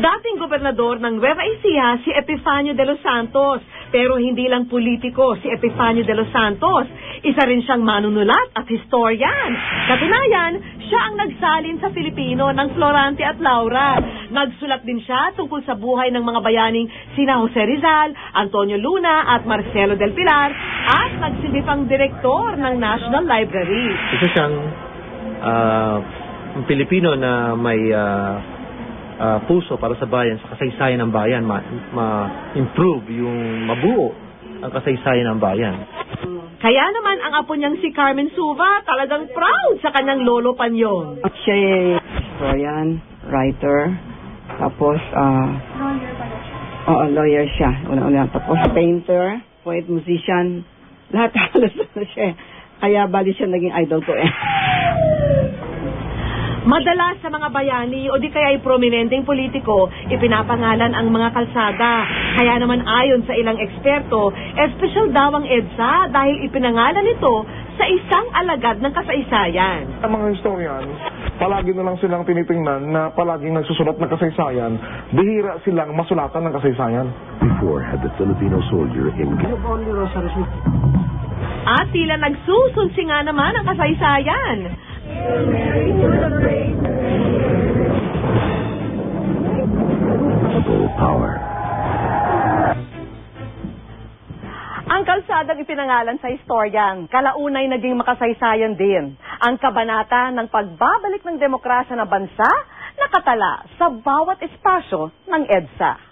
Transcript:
Dating gobernador ng Nueva Ecija si Epifanio de los Santos. Pero hindi lang politiko si Epifanio de los Santos. Isa rin siyang manunulat at historian. Katunayan, siya ang nagsalin sa Filipino ng Florante at Laura. Nagsulat din siya tungkol sa buhay ng mga bayaning sina Jose Rizal, Antonio Luna at Marcelo del Pilar at nagsilbi pang direktor ng National Library. Isa siyang Pilipino na may puso para sa bayan, sa kasaysayan ng bayan, ma-improve yung mabuo ang kasaysayan ng bayan. Kaya naman ang apo niyang si Carmen Suva talagang proud sa kanyang lolo Panyong. Siya ay historian, writer, tapos lawyer siya. Una-una. Tapos painter, poet, musician, lahat halos siya. Kaya bali siya naging idol ko eh. Madalas sa mga bayani o di kaya ay prominenteng politiko, ipinapangalan ang mga kalsada. Kaya naman ayon sa ilang eksperto, espesyal daw ang EDSA dahil ipinangalan ito sa isang alagad ng kasaysayan. Ang mga historian, palagi na lang silang tinitingnan na palaging nagsusulat ng kasaysayan, bihira silang masulatan ng kasaysayan. Before had the Filipino soldier in... At tila nagsusunsi nga naman ang kasaysayan. Power. Ang kalsadang ipinangalan sa historian, kalaunay naging makasaysayan din. Ang kabanata ng pagbabalik ng demokrasya ng bansa nakatala sa bawat espasyo ng EDSA.